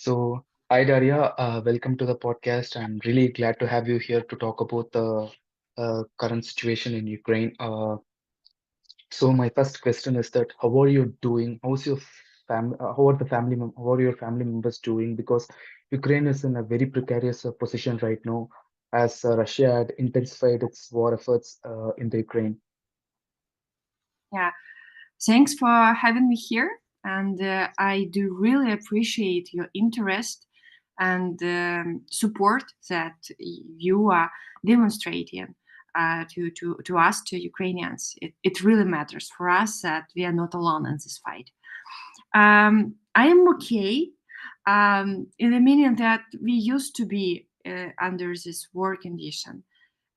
So, hi Daria, welcome to the podcast. I'm really glad to have you here to talk about the current situation in Ukraine. So, my first question is that how are you doing? How's your family? How are the how are your family members doing? Because Ukraine is in a very precarious position right now, as Russia had intensified its war efforts in the Ukraine. Yeah, thanks for having me here. And I do really appreciate your interest and support that you are demonstrating to us, to Ukrainians. It really matters for us that we are not alone in this fight. I am okay in the meaning that we used to be under this war condition.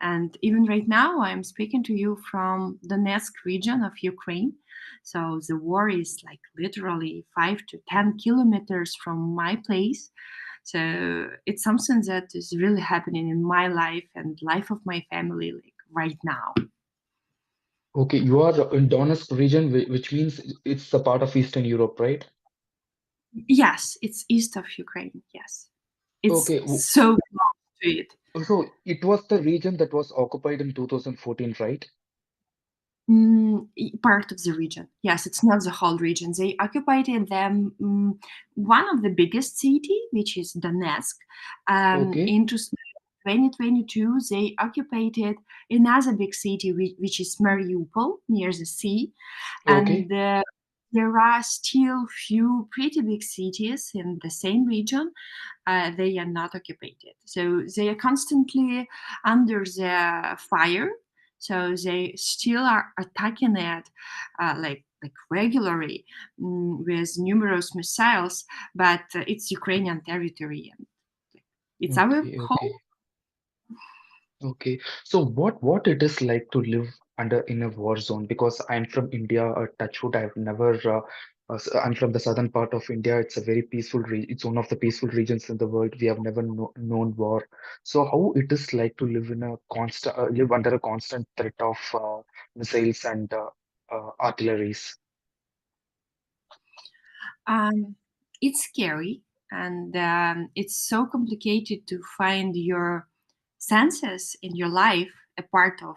And even right now, I'm speaking to you from Donetsk region of Ukraine. So the war is like literally 5 to 10 kilometers from my place. So it's something that is really happening in my life and life of my family, like right now. Okay, you are in Donetsk region, which means it's a part of Eastern Europe, right? Yes, it's east of Ukraine. Yes, it's Okay, so close to it. so it was the region that was occupied in 2014, right? Part of the region. Yes, it's not the whole region. They occupied them one of the biggest city, which is Donetsk. Okay, In 2022, they occupied another big city, which is Mariupol, near the sea, okay, and there are still few pretty big cities in the same region. They are not occupied, so they are constantly under the fire. So they still are attacking it like regularly with numerous missiles, but it's Ukrainian territory and it's our okay, home. okay, okay. So what it is like to live under in a war zone? Because I'm from India, touchwood, I've never. I'm from the southern part of India. It's a very peaceful It's one of the peaceful regions in the world. We have never known war. So how it is like to live in a constant, live under a constant threat of missiles and artilleries? Um, it's scary and it's so complicated to find your senses in your life a part of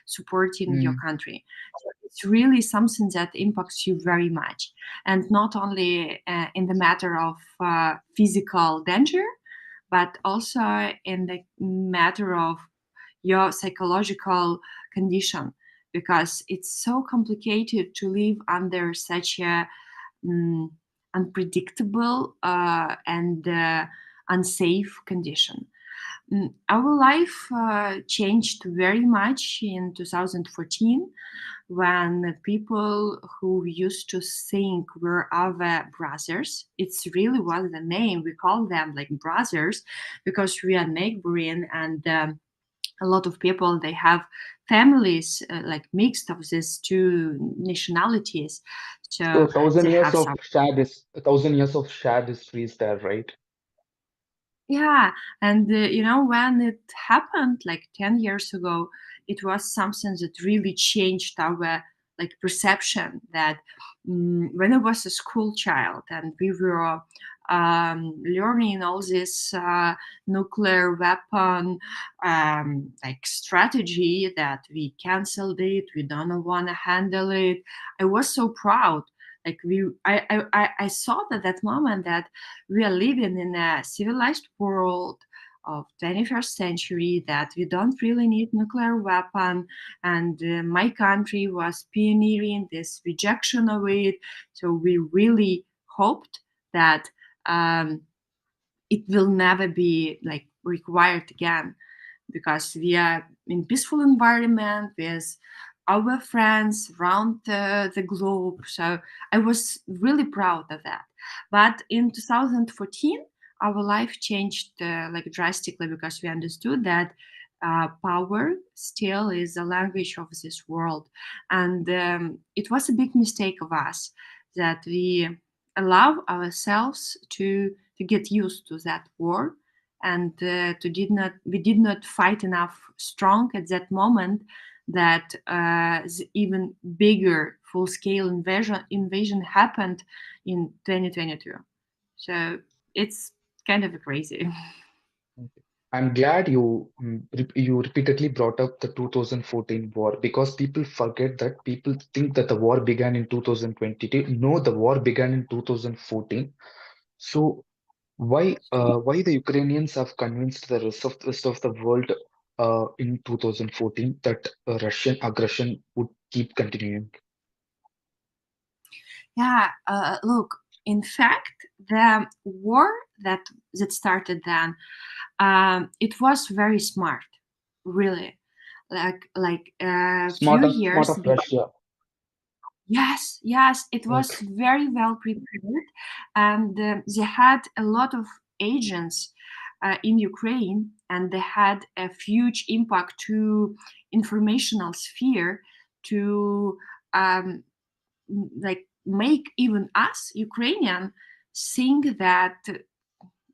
supporting your Mm, country. So it's really something that impacts you very much, and not only in the matter of physical danger, but also in the matter of your psychological condition, because it's so complicated to live under such a mm, unpredictable and unsafe condition. Our life changed very much in 2014 when people who used to think were our brothers, it's really was the name, we call them like brothers because we are neighboring, and a lot of people they have families like mixed of these two nationalities, so so thousand they years have of some. shared is a thousand years of shared history is there, right? Yeah, and when it happened like 10 years ago, it was something that really changed our like perception that when I was a school child and we were learning all this nuclear weapon like strategy that we canceled it, we don't want to handle it. I was so proud. Like I thought at that moment that we are living in a civilized world of 21st century, that we don't really need nuclear weapon, and my country was pioneering this rejection of it. So we really hoped that it will never be like required again, because we are in peaceful environment with our friends around the globe. So I was really proud of that. But in 2014, our life changed like drastically, because we understood that power still is the language of this world, and it was a big mistake of us that we allow ourselves to get used to that war, and we did not fight enough strong at that moment, that the even bigger full scale invasion happened in 2022. So it's kind of crazy. Okay. I'm glad you repeatedly brought up the 2014 war because people forget that people think that the war began in 2022. No, the war began in 2014. So why the Ukrainians have convinced the rest of the world in 2014 that Russian aggression would keep continuing? Yeah, look, in fact, the war that started then, it was very smart, really. Like a few Smart years. of Russia. Yes, yes, it was Okay. very well prepared, and they had a lot of agents in Ukraine, and they had a huge impact to informational sphere to um, like make even us Ukrainian think that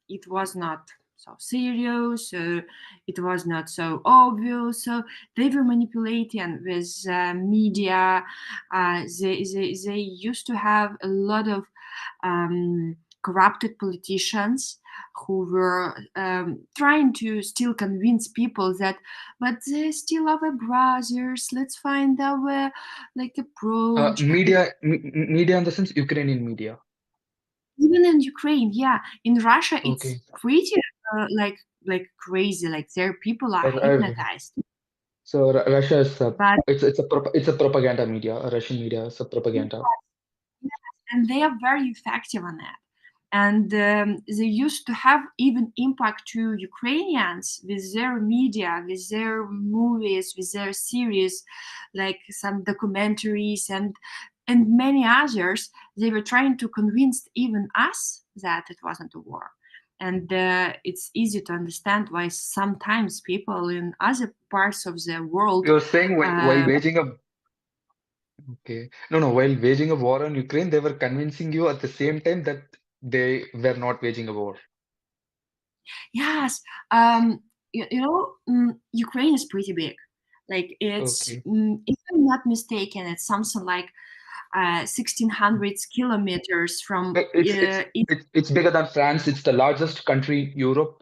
it was not so serious, it was not so obvious. So they were manipulating with media. They used to have a lot of corrupted politicians who were trying to still convince people that, but they're still our brothers. Let's find our like approach. Media in the sense Ukrainian media. Even in Ukraine, yeah. In Russia, it's Okay. pretty like crazy. Like there, people are hypnotized. Russia is a But it's a propaganda media. Russian media is a yes, propaganda. and they are very effective on that. And they used to have even impact to Ukrainians with their media, with their movies, with their series, like some documentaries and many others. They were trying to convince even us that it wasn't a war. And it's easy to understand why sometimes people in other parts of the world. You're saying while uh, waging a okay. No, while waging a war on Ukraine, they were convincing you at the same time that they were not waging a war. Yes, Ukraine is pretty big. Like it's, Okay. if I'm not mistaken, it's something like 1,600 kilometers from It's bigger than France. It's the largest country in Europe,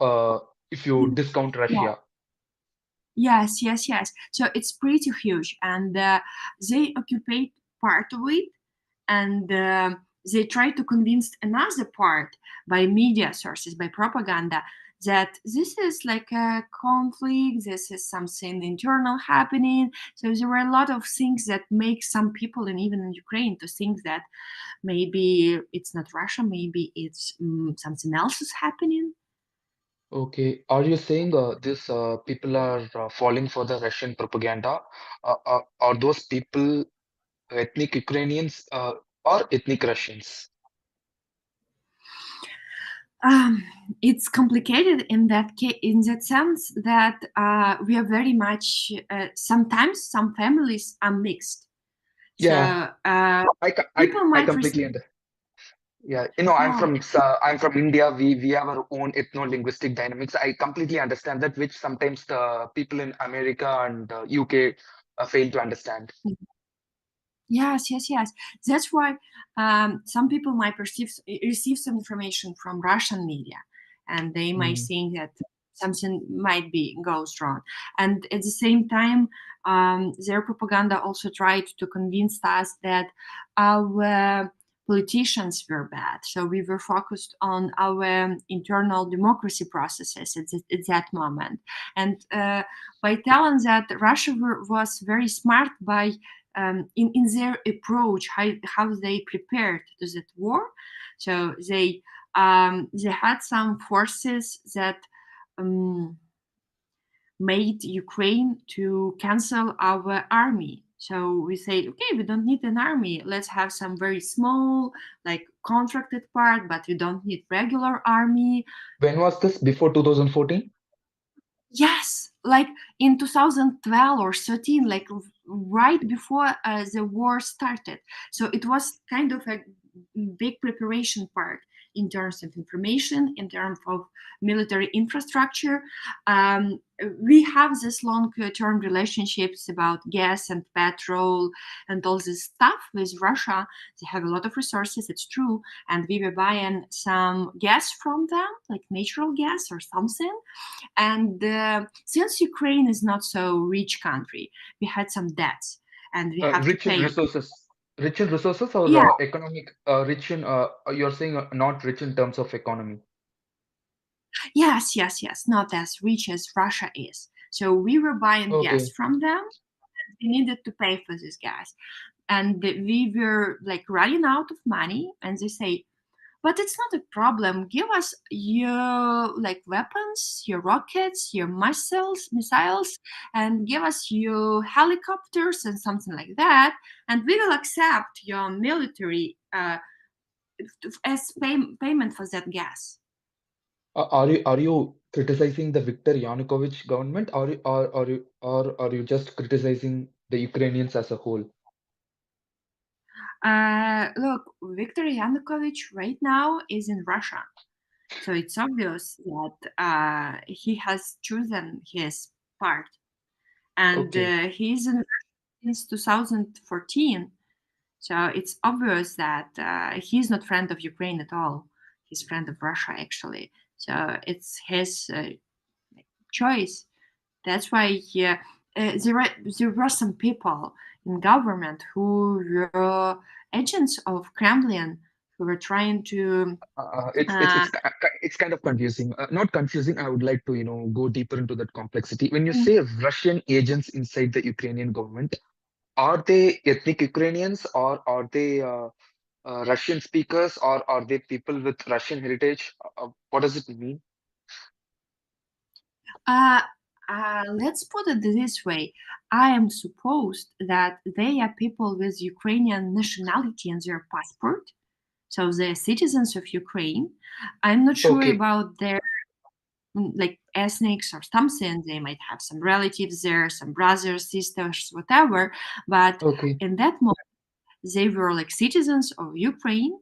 if you discount yeah. Russia. Yes, yes, yes. So it's pretty huge, and they occupy part of it, and they try to convince another part by media sources, by propaganda, that this is like a conflict, this is something internal happening. So there were a lot of things that make some people, and even in Ukraine, to think that maybe it's not Russia, maybe it's something else is happening. Okay. Are you saying this people are falling for the Russian propaganda? Are those people ethnic Ukrainians or ethnic Russians? Um, it's complicated in in that sense that we are very much. Sometimes some families are mixed, so Yeah, people I might receive. completely understand. Yeah, Yeah, I'm from India. We have our own ethno-linguistic dynamics. I completely understand that, which sometimes the people in America and UK fail to understand. yes, yes, yes. That's why some people might receive some information from Russian media, and they might Mm. think that something might be goes wrong. And at the same time, their propaganda also tried to convince us that our politicians were bad. So we were focused on our internal democracy processes at that moment, and by telling that Russia was very smart by in their approach, how they prepared to that war. So they had some forces that um, made Ukraine to cancel our army. So we said, okay, we don't need an army. Let's have some very small, like contracted part, but we don't need regular army. When was this? Before 2014? Yes, like in 2012 or 13, like right before the war started. So it was kind of a big preparation part. in terms of information, in terms of military infrastructure. Um, we have this long-term relationships about gas and petrol and all this stuff with Russia. They have a lot of resources, it's true, and we were buying some gas from them, like natural gas or something. And since Ukraine is not so rich country, we had some debts and we have to Rich in pay. resources, rich in resources or Yeah, economic, rich in, you're saying not rich in terms of economy. yes, yes, yes, not as rich as Russia is. So we were buying gas Okay, from them. We needed to pay for this gas, and we were like running out of money. And they say, "But it's not a problem. Give us your like weapons, your rockets, your missiles, and give us your helicopters and something like that, and we will accept your military as payment for that gas." are you criticizing the Viktor Yanukovych government, or are you just criticizing the Ukrainians as a whole? Look, Viktor Yanukovych right now is in Russia. So it's obvious that he has chosen his part. And Okay, he's in since 2014. So it's obvious that he's not friend of Ukraine at all. He's friend of Russia, actually. So it's his choice. That's why there were some people in government who were agents of Kremlin who were trying to uh, it's kind of confusing. Not confusing. I would like to go deeper into that complexity. When you say Russian agents inside the Ukrainian government, are they ethnic Ukrainians, or are they Russian speakers, or are they people with Russian heritage? What does it mean? Uh, let's put it this way. I am supposed that they are people with Ukrainian nationality in their passport, so they're citizens of Ukraine. I'm not sure Okay, about their like ethnics or something. They might have some relatives there, some brothers, sisters, whatever. But okay. in that moment, they were like citizens of Ukraine,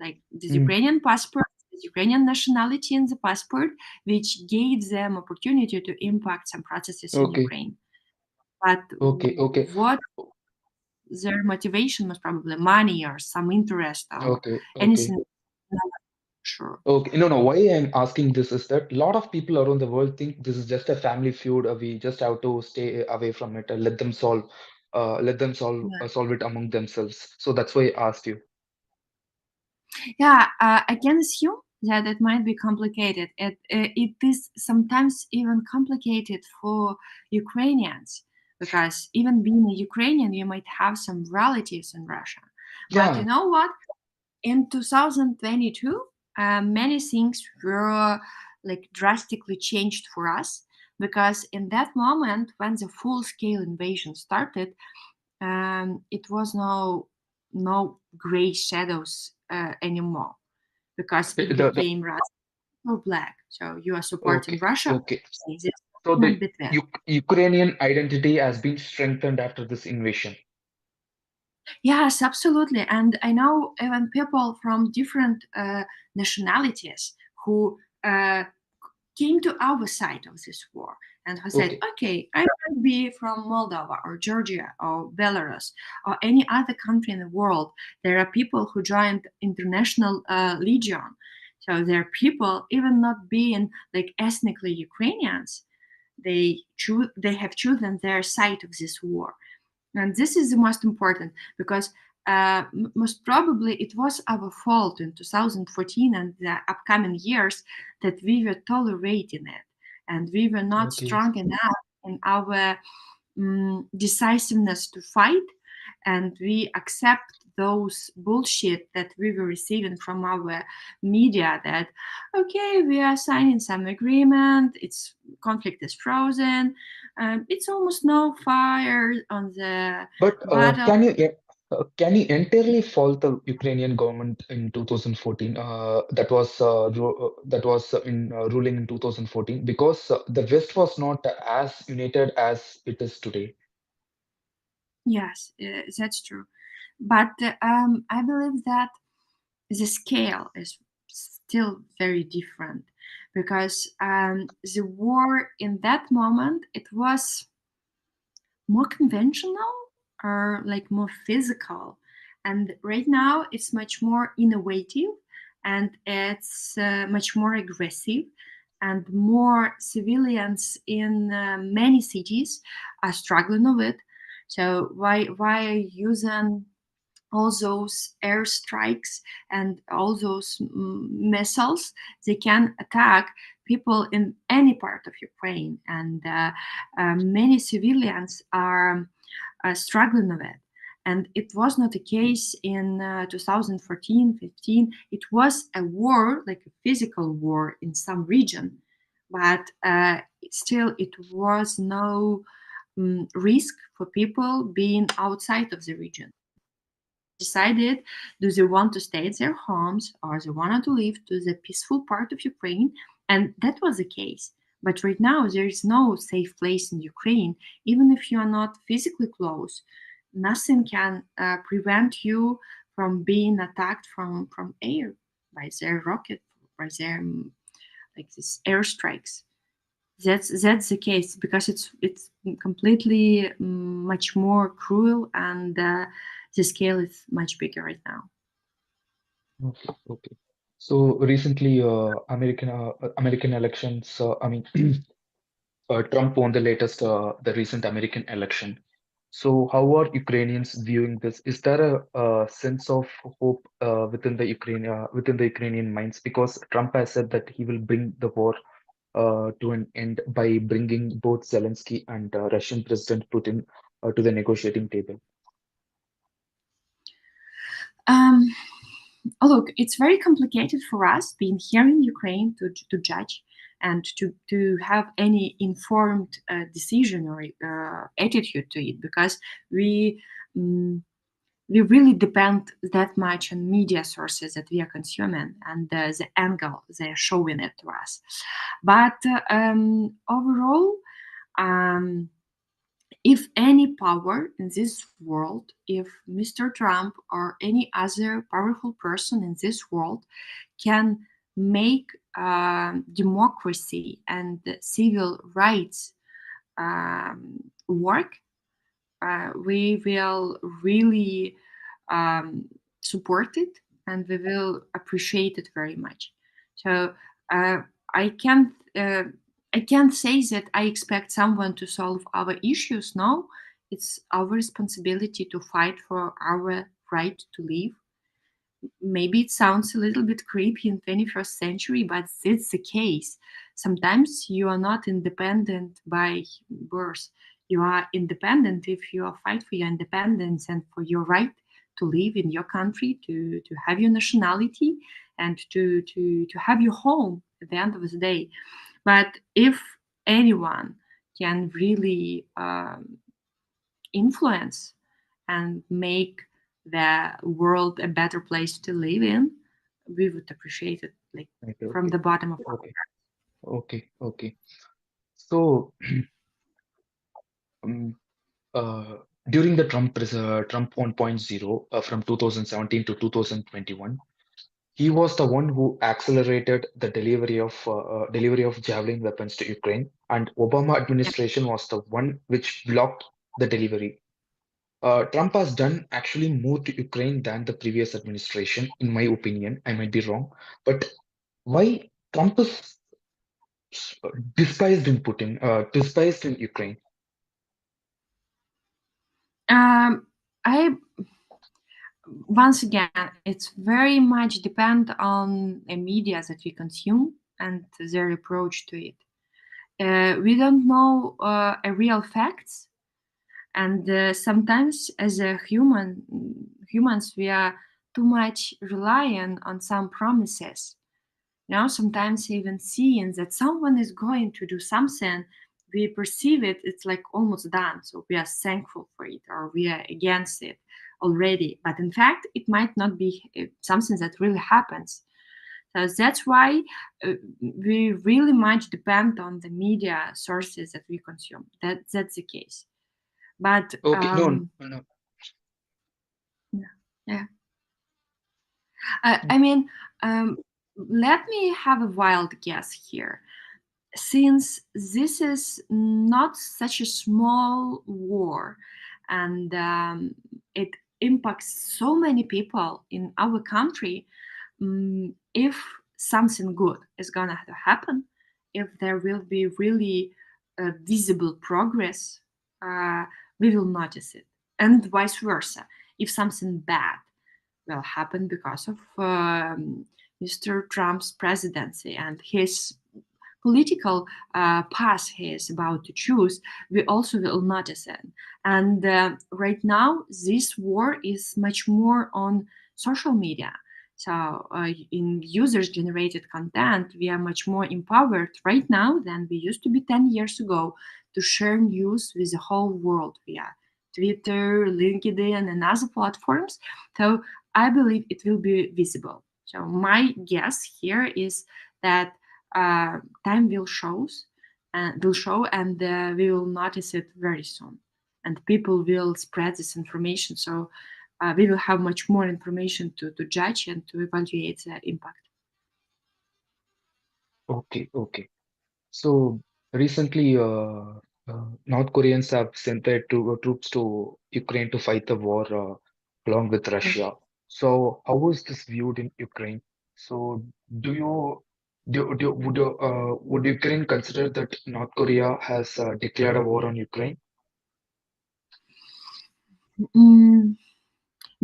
like this Mm, Ukrainian passport, this Ukrainian nationality in the passport, which gave them opportunity to impact some processes in okay, Ukraine. But okay, okay, what their motivation was probably money or some interest or okay, okay. anything. Not sure. Okay, no, no. Why I'm asking this is that a lot of people around the world think this is just a family feud. We just have to stay away from it. Let them solve it among themselves. So that's why I asked you. Yeah, I can assume that it might be complicated. It is sometimes even complicated for Ukrainians because even being a Ukrainian, you might have some relatives in Russia. But you Yeah, know what? In 2022, many things were like drastically changed for us because in that moment, when the full-scale invasion started, it was no gray shadows anymore because the, it the became Russia or black. So you are supporting okay, Russia. okay. This So the moment between. Ukrainian identity has been strengthened after this invasion. Yes, absolutely. And I know even people from different nationalities who came to our side of this war and who said, Okay, okay, I might be from Moldova or Georgia or Belarus or any other country in the world. There are people who joined international legion. So there are people, even not being like ethnically Ukrainians, they have chosen their side of this war. And this is the most important because most probably it was our fault in 2014 and the upcoming years that we were tolerating it. And we were not okay, strong enough in our decisiveness to fight. And we accept those bullshit that we were receiving from our media that okay, we are signing some agreement, it's conflict is frozen, it's almost no fire on the but battle. can you entirely fault the Ukrainian government in 2014? That was in ruling in 2014 because the West was not as united as it is today. Yes, that's true. But I believe that the scale is still very different, because the war in that moment, it was more conventional or like more physical, and right now it's much more innovative, and it's much more aggressive, and more civilians in many cities are struggling with it. So why using all those airstrikes and all those missiles? They can attack people in any part of Ukraine, and many civilians are struggling with it. And it was not a case in 2014-15. It was a war, like a physical war in some region, but still it was no risk for people being outside of the region. Decided, do they want to stay at their homes, or they wanted to live to the peaceful part of Ukraine, and that was the case. But right now there is no safe place in Ukraine. Even if you are not physically close, nothing can prevent you from being attacked from air by their rocket, by their like these airstrikes. That's the case, because it's completely much more cruel, and the scale is much bigger right now. Okay, okay. So recently, American elections. I mean, Trump won the recent American election. So how are Ukrainians viewing this? Is there a sense of hope within the Ukrainian minds? Because Trump has said that he will bring the war to an end by bringing both Zelensky and Russian President Putin to the negotiating table. Um, oh, look, it's very complicated for us being here in Ukraine to judge and to have any informed decision or attitude to it, because we um, we really depend that much on media sources that we are consuming, and the angle they're showing it to us. But overall, um, if any power in this world, if Mr. Trump or any other powerful person in this world can make democracy and civil rights work, we will really um, support it, and we will appreciate it very much. So uh, I can't uh, I can't say that I expect someone to solve our issues. No, it's our responsibility to fight for our right to live. Maybe it sounds a little bit creepy in 21st century, but it's the case. Sometimes you are not independent by birth. You are independent if you fight for your independence and for your right to live in your country, to have your nationality, and to have your home at the end of the day. But if anyone can really influence and make the world a better place to live in, we would appreciate it, like Okay, from okay, the bottom of our. okay, okay, okay. So um, uh, during the Trump 1.0 from 2017 to 2021, he was the one who accelerated the delivery of javelin weapons to Ukraine, and Obama Yeah. administration was the one which blocked the delivery. Trump has done actually more to Ukraine than the previous administration, in my opinion. I might be wrong, but why Trump is despised in Ukraine? I Once again, it's very much depend on the media that we consume and their approach to it. We don't know a real facts, and sometimes as a humans, we are too much relying on some promises. Sometimes even seeing that someone is going to do something, we perceive it, it's like almost done, so we are thankful for it, or we are against it already, but in fact it might not be something that really happens. So that's why we really much depend on the media sources that we consume. That's the case. But Okay, no, no. yeah, yeah. I mean, um, let me have a wild guess here. Since this is not such a small war, and it impacts so many people in our country, if something good is gonna happen, if there will be really visible progress, uh, we will notice it, and vice versa. If something bad will happen because of Mr. Trump's presidency and his political path he is about to choose, we also will notice it. And right now, this war is much more on social media. So, in users generated content, we are much more empowered right now than we used to be 10 years ago to share news with the whole world via Twitter, LinkedIn, and other platforms. So, I believe it will be visible. So, my guess here is that time will show, and we will notice it very soon, and people will spread this information. So we will have much more information to judge and to evaluate the impact. Okay, okay. So recently, North Koreans have sent their troops to Ukraine to fight the war along with Russia. So how was this viewed in Ukraine? So do you would Ukraine consider that North Korea has declared a war on Ukraine? Mm,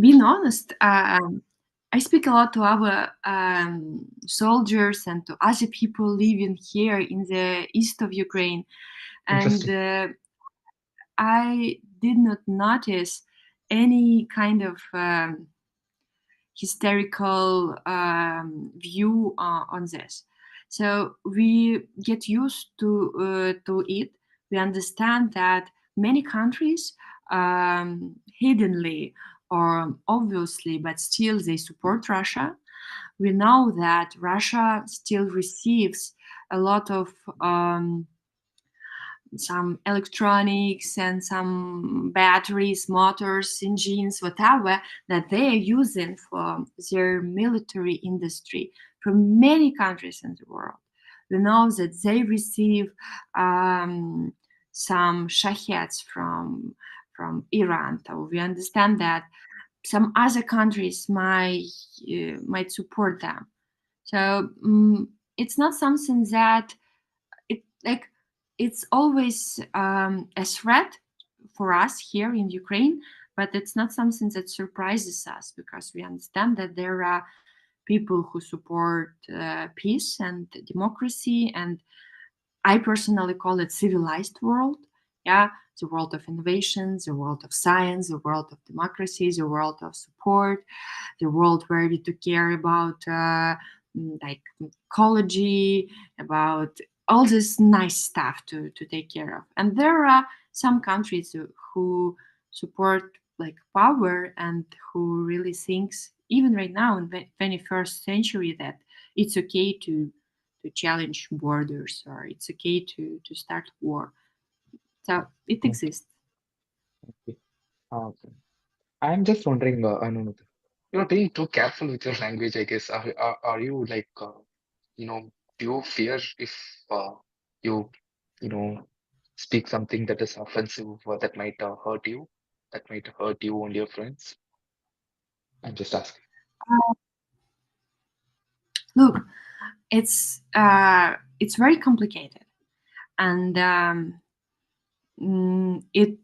being honest, I speak a lot to our soldiers and to other people living here in the east of Ukraine, and Interesting. I did not notice any kind of hysterical view on this. So we get used to it. We understand that many countries, hiddenly or obviously, but still they support Russia. We know that Russia still receives a lot of some electronics and some batteries, motors, engines, whatever that they are using for their military industry from many countries in the world. We know that they receive um, some shaheds from Iran. So we understand that some other countries might support them. So it's not something that it like it's always a threat for us here in Ukraine, but it's not something that surprises us because we understand that there are people who support peace and democracy, and I personally call it civilized world. Yeah, the world of innovation, the world of science, the world of democracy, the world of support, the world where we took care about like ecology, about all this nice stuff to take care of. And there are some countries who support like power and who really thinks, even right now in the 21st century, that it's okay to challenge borders or it's okay to start war. So it Okay, exists. okay. Okay. I'm just wondering, I don't know, you're being too careful with your language, I guess. Are you like, you know, do you fear if you, you know, speak something that is offensive or that might hurt you, that might hurt you and your friends? I'm just asking. Look, it's very complicated, and it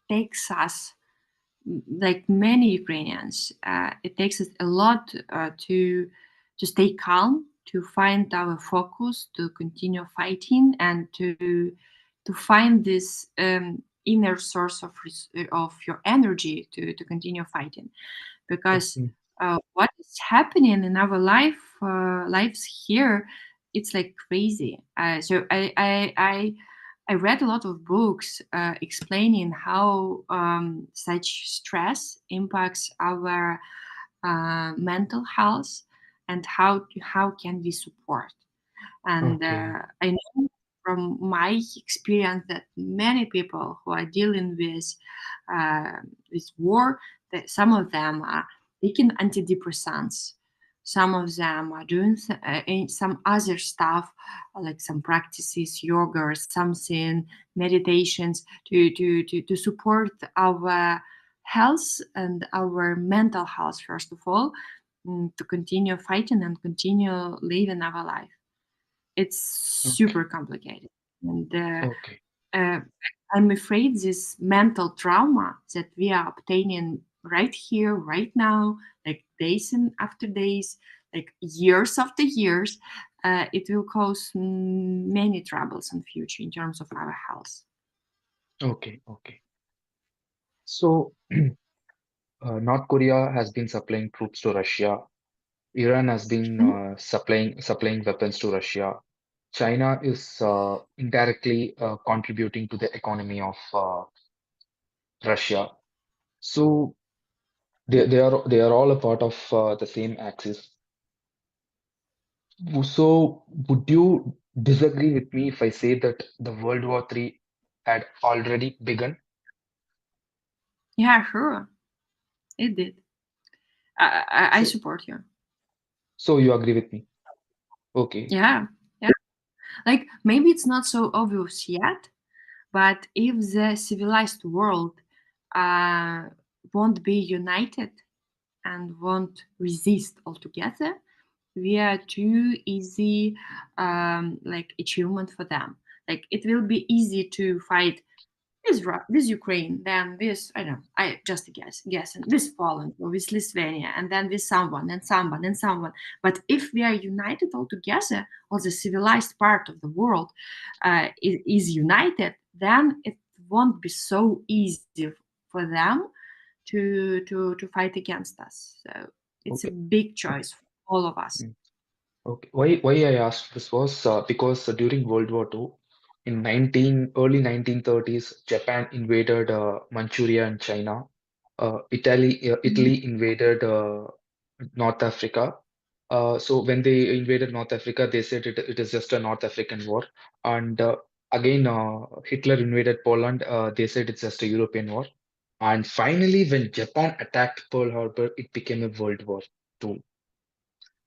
takes us, like many Ukrainians, it takes us a lot to stay calm, to find our focus, to continue fighting, and to find this inner source of your energy to continue fighting. Because Mhm. what is happening in our lives here, it's like crazy. I read a lot of books explaining how such stress impacts our mental health and how can we support. And Okay. I know from my experience that many people who are dealing with war, that some of them are taking antidepressants. Some of them are doing some other stuff, like some practices, yoga or something, meditations to support our health and our mental health, first of all, to continue fighting and continue living our life. It's Okay. super complicated. And Okay. uh, I'm afraid this mental trauma that we are obtaining right here, right now, like days and after days, like years after years, it will cause many troubles in future in terms of our health. Okay. Okay. So, North Korea has been supplying troops to Russia. Iran has been Mhm. supplying weapons to Russia. China is indirectly contributing to the economy of Russia. So they are all a part of the same axis. So would you disagree with me if I say that the World War III had already begun? Yeah, sure, it did. I So support you. so you agree with me? Okay. Yeah, yeah. Like maybe it's not so obvious yet, but if the civilized world uh, won't be united and won't resist altogether, we are too easy like achievement for them. Like it will be easy to fight this Ukraine, then this I don't know, I just guessing this Poland or this Lithuania, and then this someone and someone and someone. But if we are united all together, all the civilized part of the world is united, then it won't be so easy for them to fight against us. So it's a Okay. big choice for all of us. Mm. Okay. Why I asked this was because during World War II, in early 1930s, Japan invaded Manchuria and China. Mhm. Italy invaded North Africa. So when they invaded North Africa, they said it is just a North African war. And again, Hitler invaded Poland. They said it's just a European war. And finally, when Japan attacked Pearl Harbor, it became a World War II.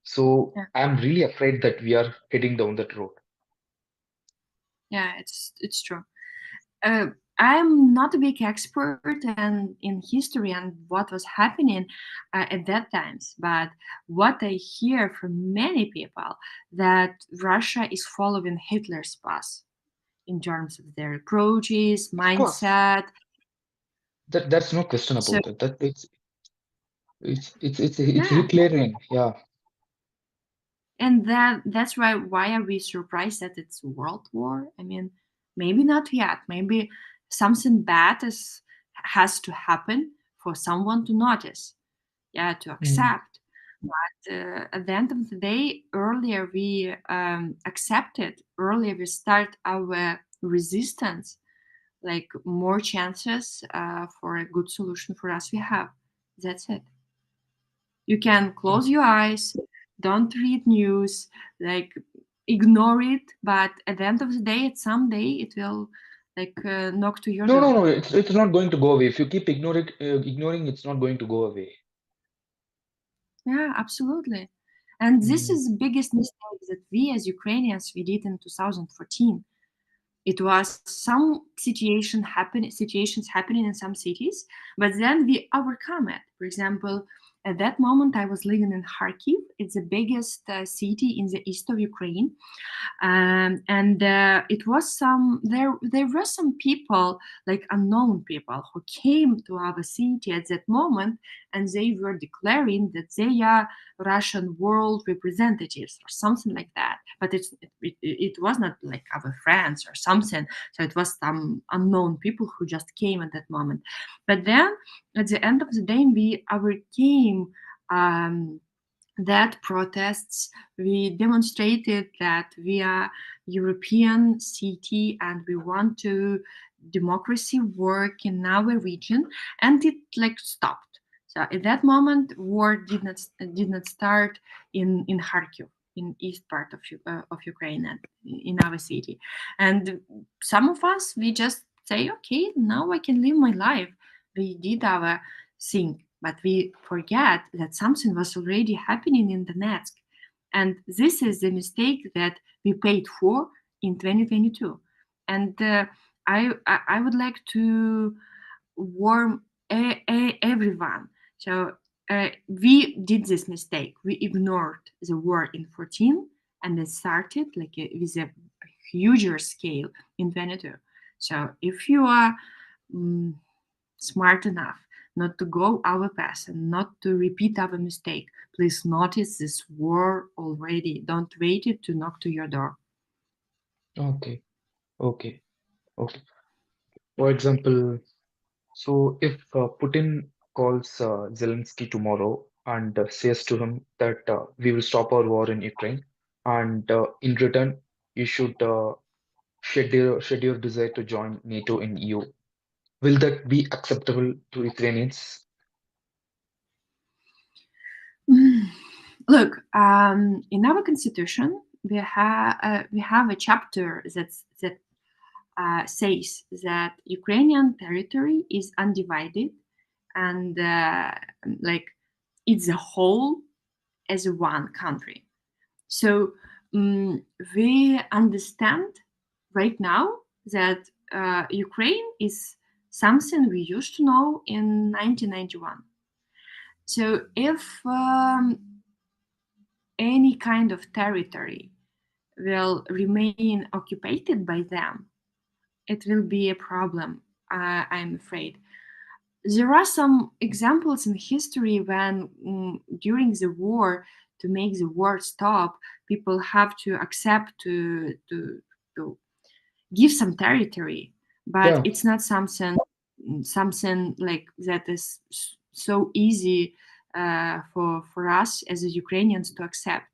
So Yeah. I'm really afraid that we are heading down that road. Yeah, it's true. uh, I'm not a big expert in history and what was happening at that times, but what I hear from many people that Russia is following Hitler's path in terms of their approaches, Of course, mindset. that's no question So about it. That it's yeah, Hitlerian. Yeah. and that's why are we surprised that it's world war? I mean, maybe not yet. Maybe something bad is has to happen for someone to notice, yeah, to Mm. accept. But at the end of the day, earlier we accepted, earlier we start our resistance, like more chances for a good solution for us we have. That's it. You can close your eyes, don't read news, like ignore it, but at the end of the day, at some day it will like knock to your No, no, door. no. It's not going to go away. If you keep ignoring, it's not going to go away. Yeah, absolutely. And this Mm. is the biggest mistake that we as Ukrainians we did in 2014. It was some situations happening in some cities, but then we overcome it. For example, at that moment I was living in Kharkiv. It's the biggest city in the east of Ukraine, and it was some there were some people, like unknown people, who came to our city at that moment, and they were declaring that they are Russian world representatives or something like that. But it was not like our friends or something. So it was some unknown people who just came at that moment. But then at the end of the day, we overcame that protests. We demonstrated that we are European city and we want to democracy work in our region, and it like stopped. So at that moment, war did not start in Kharkiv, in east part of Ukraine and in our city. And some of us we just say, okay, now I can live my life. We did our thing. But we forget that something was already happening in Donetsk. And this is the mistake that we paid for in 2022. And I would like to warn everyone. So we did this mistake. We ignored the war in 14 and it started like with a huger scale in 22. So if you are mm, smart enough not to go our path and not to repeat our mistake, please notice this war already. Don't wait it to knock to your door. Okay, okay, okay. For example, so if Putin calls Zelensky tomorrow and says to him that we will stop our war in Ukraine, and in return you should shed your desire to join NATO and EU, will that be acceptable to Ukrainians? Mm. Look, in our constitution, we have a chapter that says that Ukrainian territory is undivided and like it's a whole as one country. So we understand right now that Ukraine is something we used to know in 1991. So if any kind of territory will remain occupied by them, it will be a problem, I'm afraid. There are some examples in history when, during the war, to make the war stop, people have to accept to give some territory, but Yeah, it's not something like that is so easy for us as Ukrainians to accept.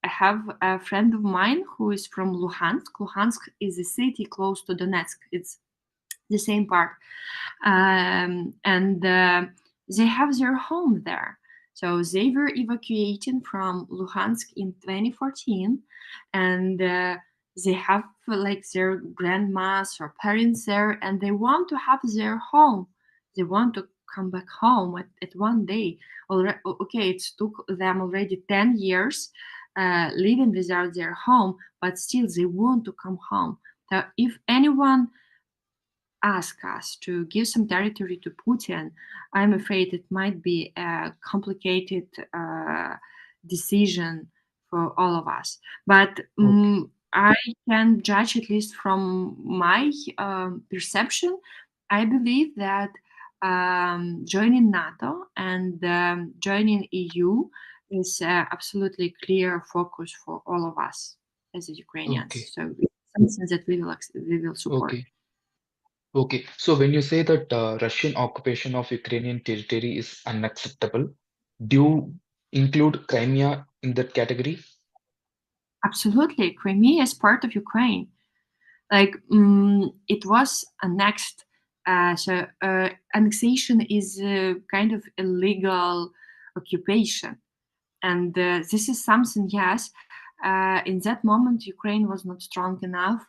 I have a friend of mine who is from Luhansk. Luhansk is a city close to Donetsk. It's the same part, and they have their home there. So they were evacuating from Luhansk in 2014, and they have like their grandmas or parents there, and they want to have their home. They want to come back home at one day. Okay, it took them already 10 years living without their home, but still they want to come home. So if anyone ask us to give some territory to Putin, I'm afraid it might be a complicated decision for all of us. But okay, I can judge, at least from my perception, I believe that joining NATO and joining EU is absolutely clear focus for all of us as Ukrainians. okay, So it's something that we will support. okay, okay. So when you say that Russian occupation of Ukrainian territory is unacceptable, do you include Crimea in that category? Absolutely, Crimea is part of Ukraine. Like it was annexed. So annexation is kind of illegal occupation, and this is something. Yes, in that moment, Ukraine was not strong enough.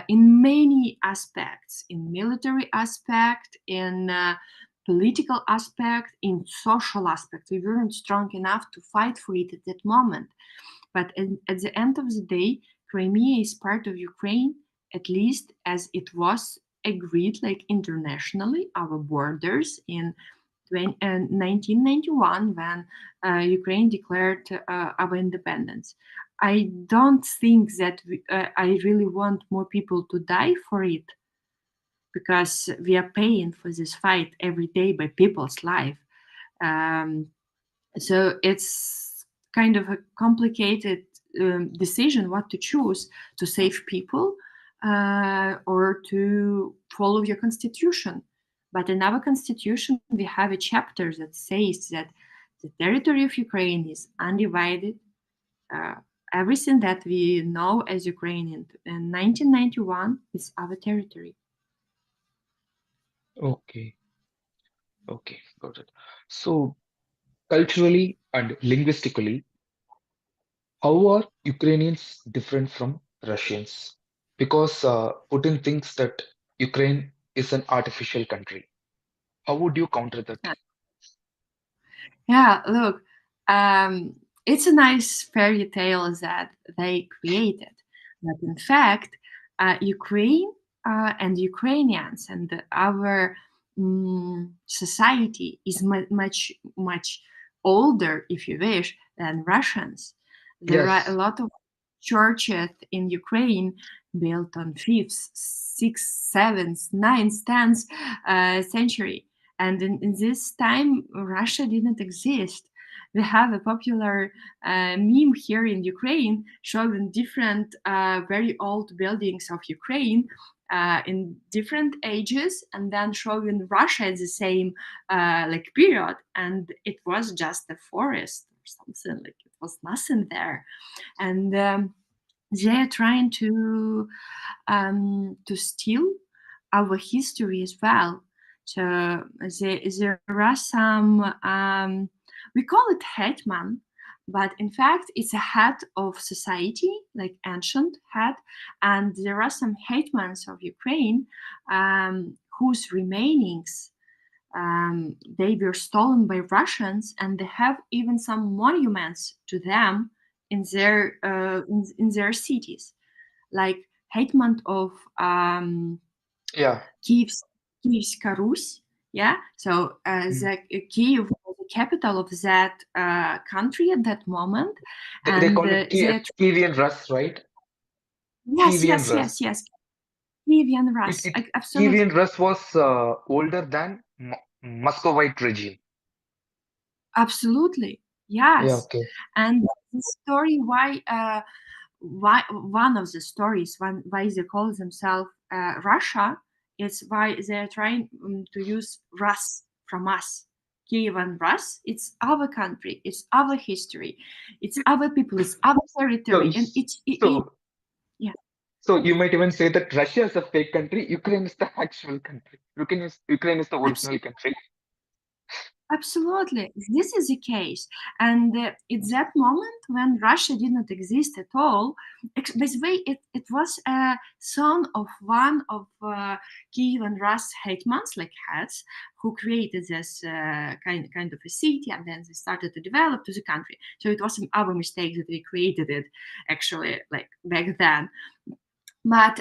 In many aspects, in military aspect, in political aspect, in social aspect, we weren't strong enough to fight for it at that moment. But at the end of the day, Crimea is part of Ukraine, at least as it was agreed, like internationally, our borders in 1991 when Ukraine declared our independence. I don't think that I really want more people to die for it because we are paying for this fight every day by people's life. Um, so it's kind of a complicated decision what to choose to save people or to follow your constitution. But in our constitution, we have a chapter that says that the territory of Ukraine is undivided. Uh, Everything that we know as Ukrainian in 1991 is our territory. Okay, okay, got it. So culturally and linguistically, how are Ukrainians different from Russians? Because Putin thinks that Ukraine is an artificial country. How would you counter that? Yeah, look, it's a nice fairy tale that they created, but in fact, Ukraine and Ukrainians and our society is much older, if you wish, than Russians. There are a Yes. lot of churches in Ukraine built on fifth, sixth, seventh, ninth, tenth century, and in this time, Russia didn't exist. We have a popular meme here in Ukraine showing different very old buildings of Ukraine in different ages, and then showing Russia at the same like period, and it was just a forest or something, like it was nothing there. And they are trying to steal our history as well. So there are some, we call it hetman, but in fact it's a head of society, like ancient head, and there are some hetmans of Ukraine whose remainings they were stolen by Russians, and they have even some monuments to them in their cities, like hetman of Yeah. Kiev's, Kievska Rus. Yeah, so Mm. Kiev was the capital of that country at that moment, They and call it they Kievan Rus, right? yes, Kievan yes, Rus. yes, yes, Kievian It, Rus, it absolutely. Kievan Rus was older than Muscovite regime. Absolutely, Yeah. yes. Okay. And the story why one of the stories why they call themselves Russia is why they're trying to use Rus from us. Kiev and Rus, it's our country, it's our history, it's our people, it's our So territory, and so yeah, so you might even say that Russia is a fake country. Ukraine is the actual country. Ukraine is the original country. absolutely, this is the case. And it's that moment when Russia did not exist at all. By the way, it was a son of one of Kiev and Rus hetmans, like heads, who created this kind of a city, and then they started to develop to the country. So it was our mistake that we created it, actually, like back then. But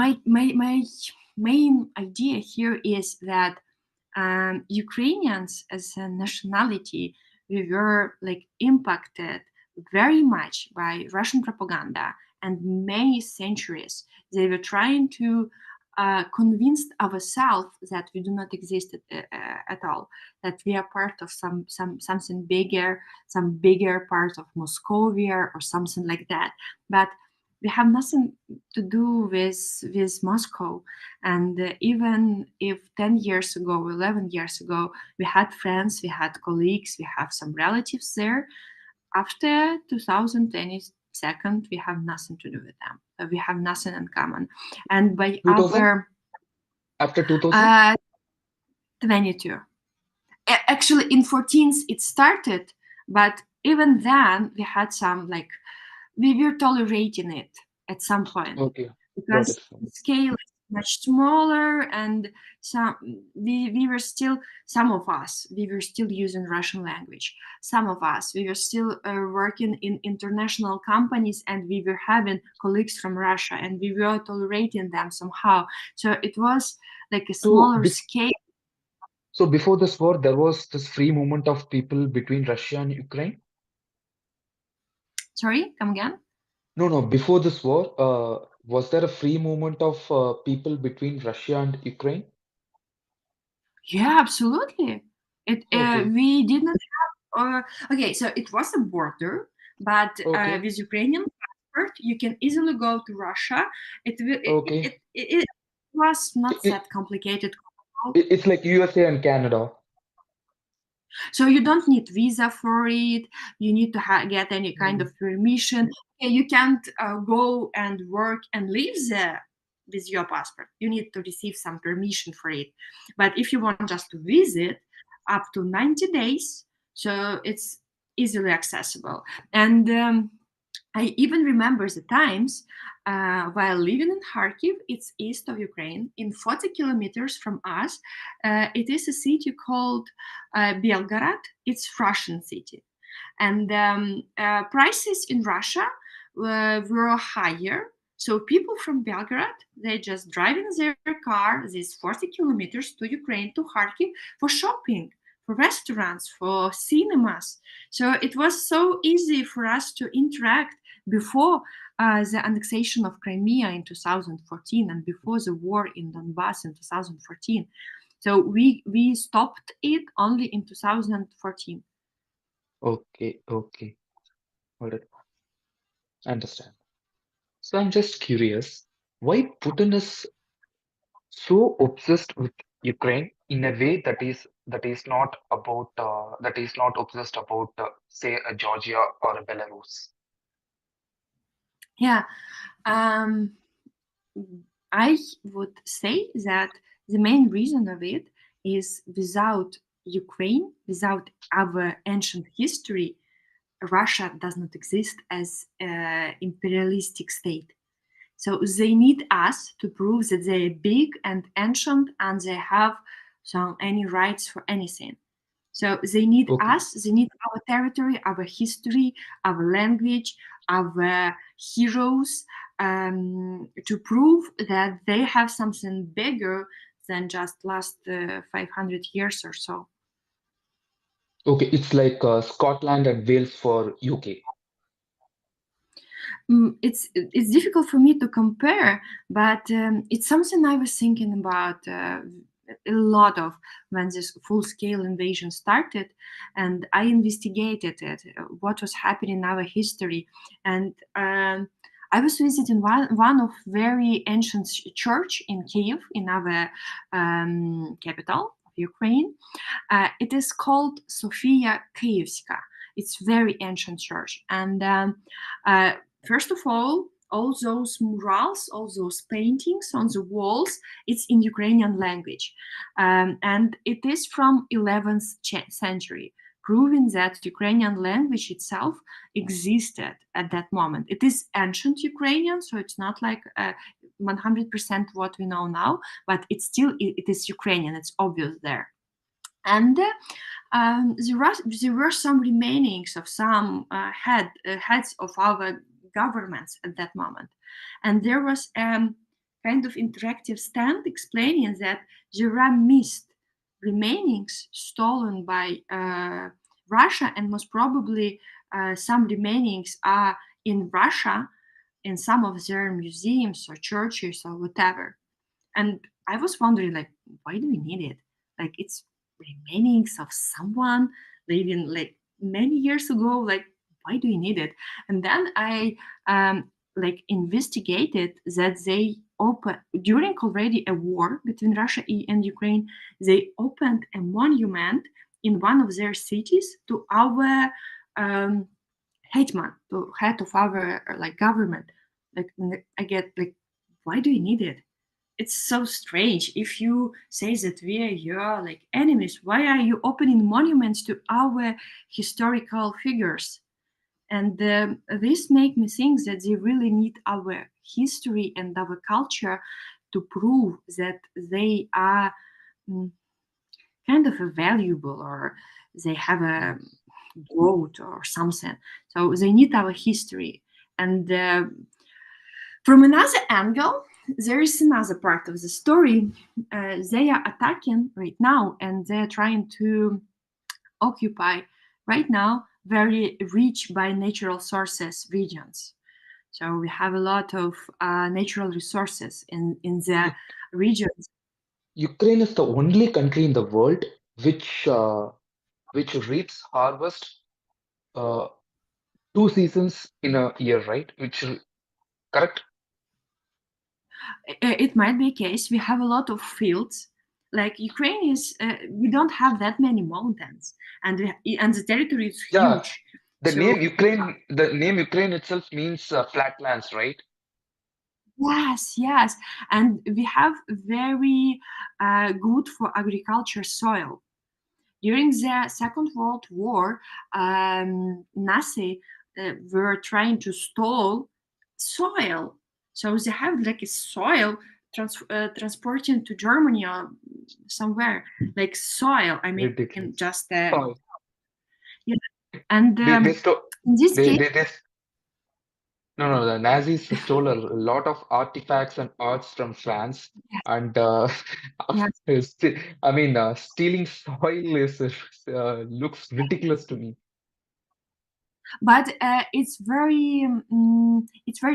my main idea here is that Ukrainians as a nationality, we were like impacted very much by Russian propaganda, and many centuries they were trying to convince ourselves that we do not exist at all, that we are part of something bigger, some bigger part of Moscovia or something like that. But we have nothing to do with Moscow. And even if 10 years ago, 11 years ago, we had friends, we had colleagues, we have some relatives there, after 2022, we have nothing to do with them. We have nothing in common. And by 2000 our after 2000. uh, 22, actually in 14th it started, but even then we had some like we were tolerating it at some point Okay, got because it. the scale is much smaller, and some we were still, some of us we were still using Russian language, some of us we were still working in international companies, and we were having colleagues from Russia, and we were tolerating them somehow. So it was like a So, smaller scale. so before this war, there was this free movement of people between Russia and Ukraine. Sorry, come again. No, no, before this war, was there a free movement of people between Russia and Ukraine? Yeah, absolutely. It Okay, we did not okay, so it was a border, but okay, with Ukrainian passport, you can easily go to Russia. okay. It was It, not it, that complicated. it's like USA and Canada. So you don't need visa for it. You need to get any kind Mm. of permission. Okay, you can't go and work and live there with your passport. You need to receive some permission for it. But if you want just to visit, up to 90 days, so it's easily accessible. And I even remember the times while living in Kharkiv, it's east of Ukraine, in 40 kilometers from us. It is a city called Belgorod. It's Russian city. And prices in Russia were higher. So people from Belgorod, they just drive in their car these 40 kilometers to Ukraine, to Kharkiv, for shopping, for restaurants, for cinemas. So it was so easy for us to interact before the annexation of Crimea in 2014 and before the war in Donbass in 2014. So we stopped it only in 2014. Okay, okay. All right. I understand. So I'm just curious why Putin is so obsessed with Ukraine in a way that is not obsessed about say a Georgia or a Belarus. Yeah, um, I would say that the main reason of it is without Ukraine, without our ancient history, Russia does not exist as an imperialistic state. So they need us to prove that they're big and ancient and they have some any rights for anything. So they need Okay. us, they need our territory, our history, our language, our heroes, to prove that they have something bigger than just last 500 years or so. Okay, it's like Scotland and Wales for UK. It's difficult for me to compare, but it's something I was thinking about a lot of when this full-scale invasion started, and I investigated it, what was happening in our history, and I was visiting one of very ancient church in Kiev, in our capital of Ukraine. It is called Sofia Kievska. It's very ancient church, and uh, first of all those murals, all those paintings on the walls, it's in Ukrainian language, and it is from 11th century, proving that Ukrainian language itself existed at that moment. It is ancient Ukrainian, so it's not like 100% what we know now, but it is Ukrainian. It's obvious there. And there were some remainings of some heads of our governments at that moment. And there was kind of interactive stand explaining that there are missed remainings stolen by Russia, and most probably some remainings are in Russia in some of their museums or churches or whatever. And I was wondering, like, why do we need it? Like, it's remainings of someone living like many years ago. Like, why do we need it? And then I like investigated that they opened during already a war between Russia and Ukraine. They opened a monument in one of their cities to our um, hetman, to head of our like government. Like, I get like, why do you need it? It's so strange. If you say that we are your like enemies, why are you opening monuments to our historical figures? And this make me think that they really need our history and our culture to prove that they are mm, kind of a valuable, or they have a growth or something. So they need our history. And from another angle, there is another part of the story. They are attacking right now, and they are trying to occupy right now very rich by natural sources regions. So we have a lot of natural resources in the U- regions. Ukraine is the only country in the world which reaps harvest uh, two seasons in a year, right? Correct? It might be a case we have a lot of fields. Like Ukraine is, we don't have that many mountains, and and the territory is Yeah. huge. The So name Ukraine, the name Ukraine itself means flatlands, right? yes, yes, and we have very good for agriculture soil. During the Second World War, Nazi were trying to stole soil. So they have like a soil transporting to Germany or somewhere, like soil. I mean, Ridiculous. just Oh, yeah. And they stole in this case, they no, no, the Nazis stole a lot of artifacts and arts from France, yes, and yes, I mean, stealing soil is looks ridiculous to me. but it's very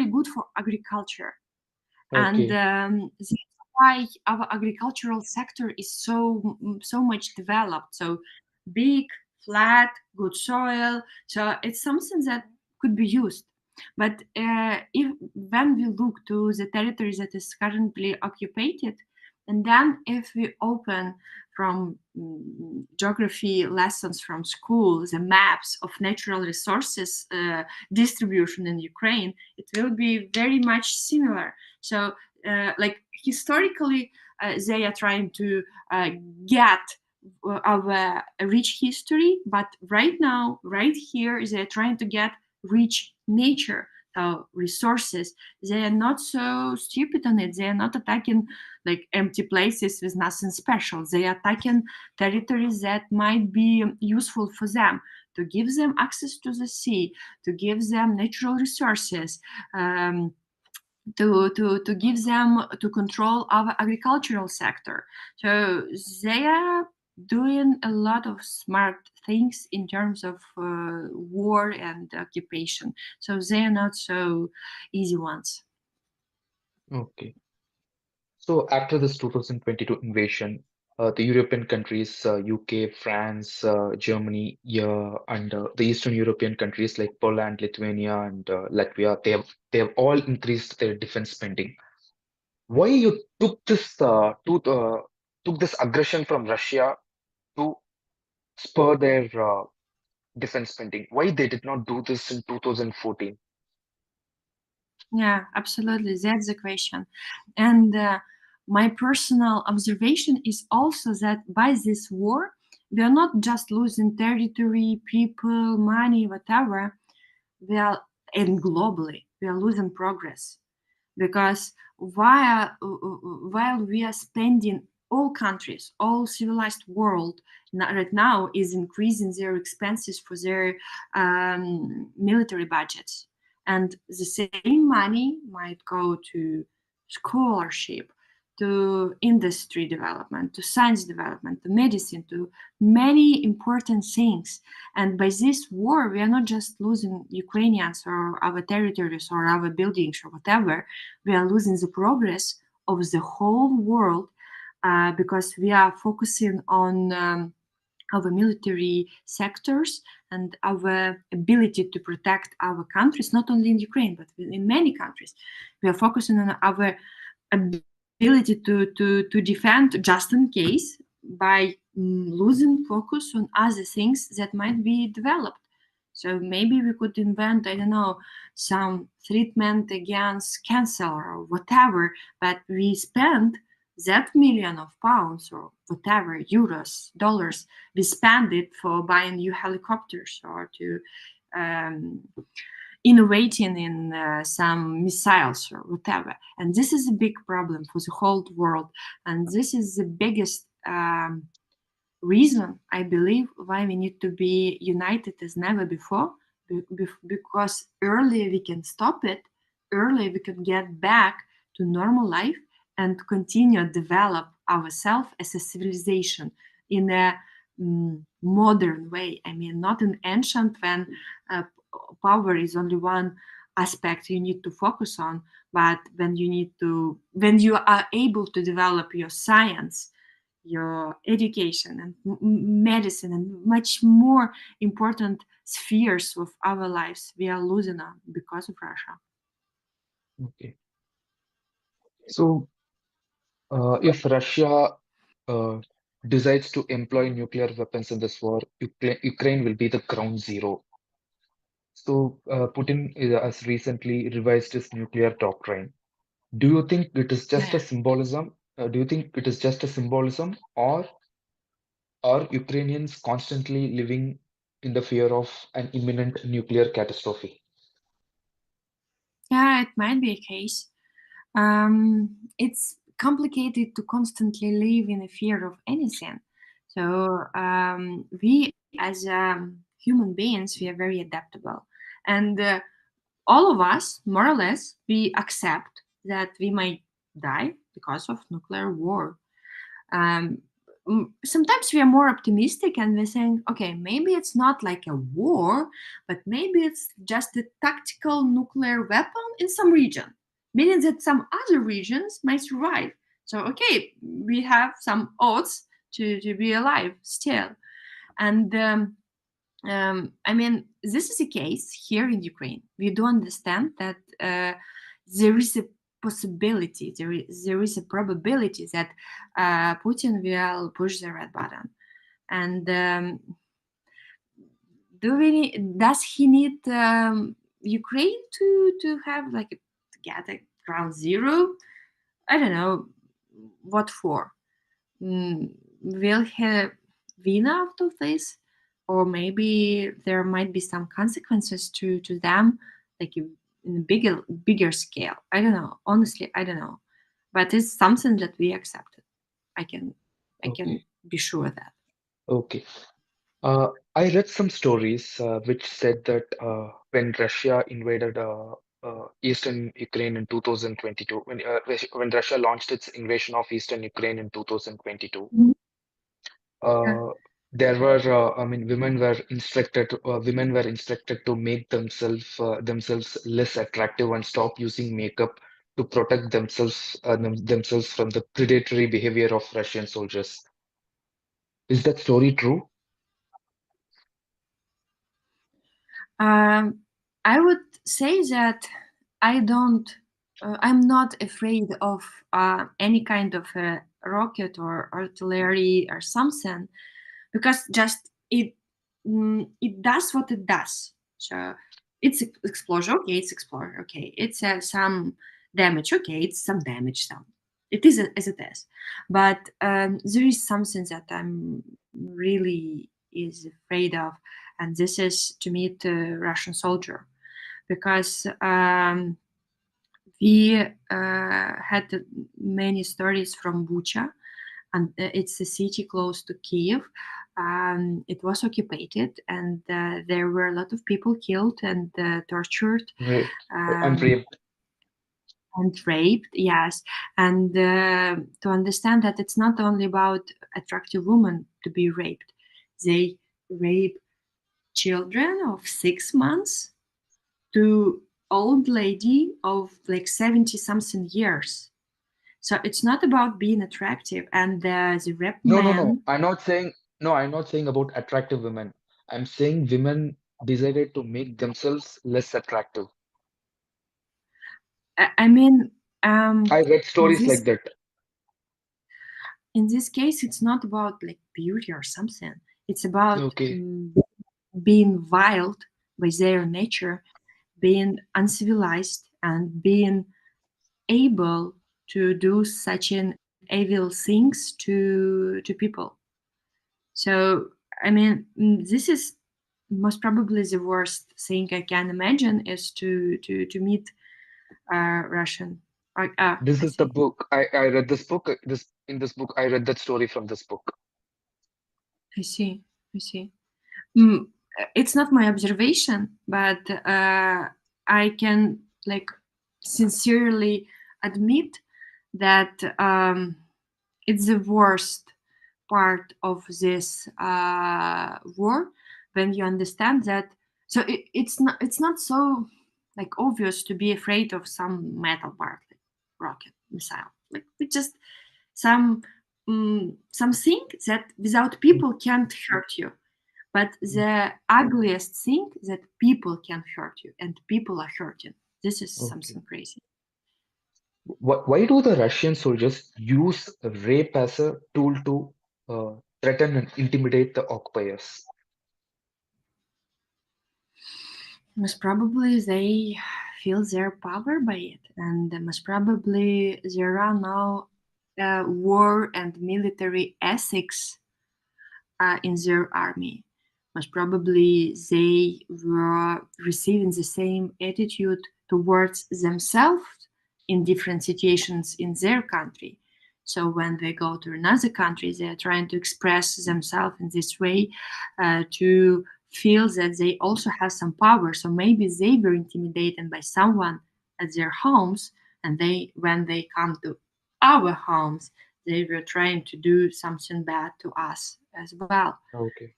good for agriculture, and Okay, that's why our agricultural sector is so much developed. So big, flat, good soil. So it's something that could be used. But if when we look to the territory that is currently occupied, and then if we open from geography lessons from school the maps of natural resources distribution in Ukraine, it will be very much similar. So like historically they are trying to get our rich history, but right now right here they're trying to get rich nature, so resources. They are not so stupid on it. They are not attacking like empty places with nothing special. They are attacking territories that might be useful for them, to give them access to the sea, to give them natural resources, to give them to control our agricultural sector. So they are doing a lot of smart things in terms of war and occupation. So they are not so easy ones. okay. So after this 2022 invasion, the European countries, UK, France, Germany, yeah, and the Eastern European countries like Poland, Lithuania, and Latvia, they have all increased their defense spending. Why you took this aggression from Russia to spur their defense spending? Why they did not do this in 2014? Yeah, absolutely. That's the question. And my personal observation is also that by this war, we are not just losing territory, people, money, whatever. We are, and globally, we are losing progress, because while we are spending, all countries, all civilized world right now is increasing their expenses for their military budgets, and the same money might go to scholarship, to industry development, to science development, to medicine, to many important things. And by this war, we are not just losing Ukrainians or our territories or our buildings or whatever, we are losing the progress of the whole world, because we are focusing on our military sectors and our ability to protect our countries, not only in Ukraine, but in many countries. We are focusing on our ability to defend just in case, by losing focus on other things that might be developed. So maybe we could invent, I don't know, some treatment against cancer or whatever, but we spend that million of pounds or whatever, euros, dollars, we spend it for buying new helicopters or to um, innovating in some missiles or whatever. And this is a big problem for the whole world. And this is the biggest reason, I believe, why we need to be united as never before. Because earlier we can stop it, earlier we can get back to normal life and continue develop ourselves as a civilization in a modern way. I mean, not an ancient when uh, power is only one aspect you need to focus on, but when you are able to develop your science, your education and medicine and much more important spheres of our lives, we are losing them because of Russia. Okay. So if Russia uh, decides to employ nuclear weapons in this war, Ukraine will be the ground zero. So Putin has recently revised his nuclear doctrine. Do you think it is just a Yeah. symbolism? Do you think it is just a symbolism, or are Ukrainians constantly living in the fear of an imminent nuclear catastrophe? Yeah, it might be a case. It's complicated to constantly live in a fear of anything. So we, as human beings, we are very adaptable, and all of us, more or less, we accept that we might die because of nuclear war. um, Sometimes we are more optimistic and we think, okay, maybe it's not like a war, but maybe it's just a tactical nuclear weapon in some region, meaning that some other regions might survive. So, okay, we have some odds to be alive still. And I mean, this is a case here in Ukraine. We do understand that there is a possibility, there is a probability that Putin will push the red button. And does he need Ukraine to have like to get a ground zero? I don't know what for. Will he win out of this, or maybe there might be some consequences to them, like in a bigger scale? I don't know. Honestly, I don't know, but it's something that we accepted. I can I can Okay. be sure of that. Okay. I read some stories which said that when Russia invaded eastern Ukraine in 2022, when Russia launched its invasion of eastern Ukraine in 2022, Mhm. Yeah. uh, there were, I mean, women were instructed to make themselves less attractive and stop using makeup to protect themselves from the predatory behavior of Russian soldiers. Is that story true? Um, I would say that I don't. I'm not afraid of any kind of rocket or artillery or something, because just it does what it does. So it's explosion. Okay, it's explosion. Okay, it's some damage. Okay, it's some damage. Some it is as it is, but there is something that I'm really is afraid of, and this is to meet a Russian soldier, because we had many stories from Bucha, and it's a city close to Kiev. It was occupied, and there were a lot of people killed and tortured Right. And um, raped. and raped. Yes, and to understand that it's not only about attractive women to be raped; they rape children of 6 months to old lady of like 70 something years. So it's not about being attractive, and the rep No, no, no. man. I'm not saying about attractive women. I'm saying women decided to make themselves less attractive. I mean, I read in stories this like that. in this case, it's not about like beauty or something. It's about Okay. being wild by their nature, being uncivilized, and being able to do such an evil things to people. So I mean, this is most probably the worst thing I can imagine is to meet Russian. This I is the see. book. I read this book. This book, I read that story from this book. I see. I see. Mm, it's not my observation, but I can like sincerely admit that it's the worst part of this war when you understand that. So it's not so like obvious to be afraid of some metal part, like rocket missile. Like it's just some something that without people can't hurt you, but the ugliest thing that people can hurt you and people are hurting. This is Okay. something crazy. Why do the Russian soldiers use rape as a tool to threaten and intimidate the occupiers? Most probably they feel their power by it, and most probably there are now war and military ethics in their army. Most probably they were receiving the same attitude towards themselves in different situations in their country. So when they go to another country, they are trying to express themselves in this way to feel that they also have some power. So maybe they were intimidated by someone at their homes, and they, when they come to our homes, they were trying to do something bad to us as well. Okay.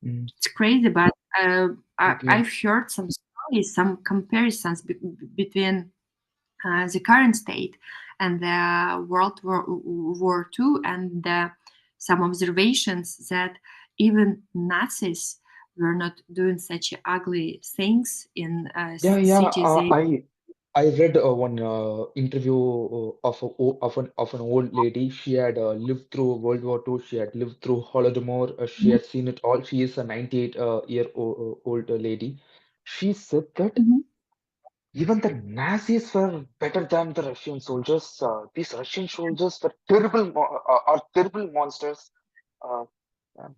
Mm, It's crazy, but okay. I've heard some stories, some comparisons between the current state and the World War II, and some observations that even Nazis were not doing such ugly things in Yeah, yeah. cities. They I read one interview of an old lady. She had lived through World War II. She had lived through Holodomor. She Mhm, had seen it all. She is a 98 year old lady. She said that mhm. even the Nazis were better than the Russian soldiers. These Russian soldiers were terrible, are terrible monsters. Uh, yeah.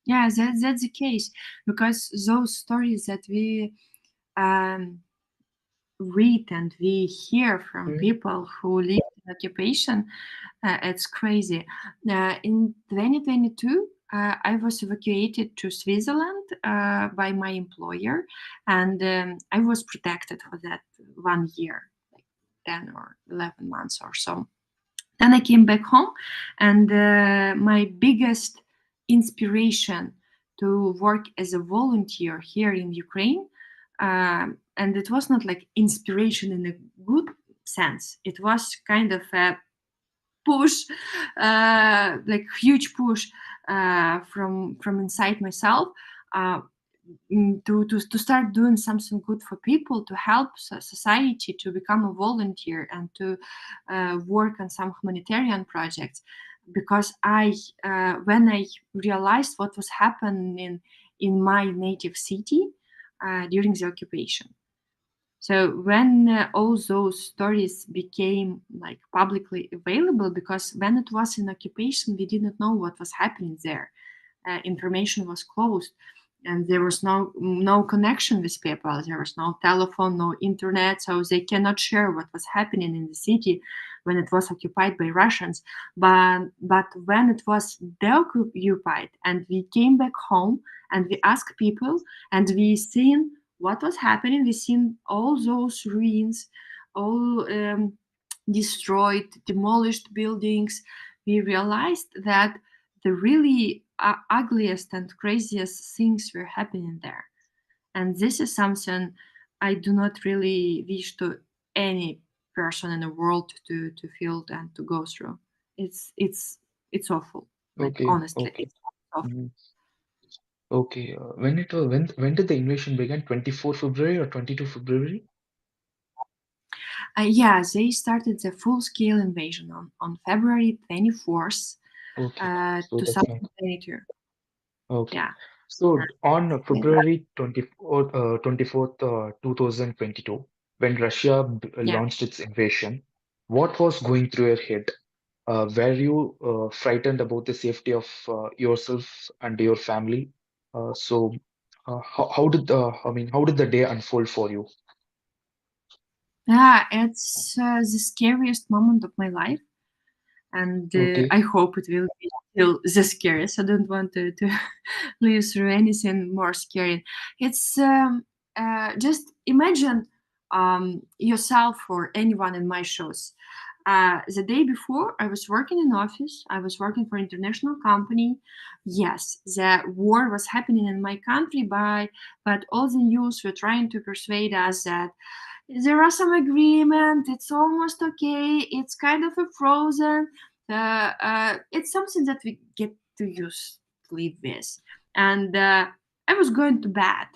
Yeah, that's the case because those stories that we um, read and we hear from Mhm. people who live in occupation, it's crazy. In 2022, I was evacuated to Switzerland by my employer, and I was protected for that 1 year, like 10 or 11 months or so. Then I came back home, and my biggest inspiration to work as a volunteer here in Ukraine, and it was not like inspiration in a good sense. It was kind of a push, like huge push from inside myself. Uh, to start doing something good for people, to help society, to become a volunteer, and to work on some humanitarian projects, because I when I realized what was happening in my native city during the occupation. So when all those stories became like publicly available, because when it was in occupation we didn't know what was happening there. Information was closed, and there was no connection with people. There was no telephone, no internet, so they cannot share what was happening in the city when it was occupied by Russians. But when it was deoccupied and we came back home and we asked people, and we seen what was happening, we seen all those ruins, all destroyed, demolished buildings. We realized that the really ugliest and craziest things were happening there. And this is something I do not really wish to any person in the world to feel and to go through. It's awful. Like Okay, honestly, okay. it's awful. Mhm. Okay, when did the invasion begin? 24 February or 22 February? Yeah, they started the full-scale invasion on February 24th, Okay, so that's not 2022. okay. Yeah, So on yeah, February 24th, 2022, when Russia yeah. launched its invasion, what was going through your head? Were you frightened about the safety of yourself and your family? How did how did the day unfold for you? Yeah, it's the scariest moment of my life, and Okay, I hope it will be still the scariest. I don't want to live through anything more scary. It's just imagine yourself or anyone in my shoes. The day before, I was working in office. I was working for international company. Yes, the war was happening in my country, but all the news were trying to persuade us that there are some agreement. It's almost okay. It's kind of a frozen. It's something that we get to use to live with. And I was going to bed,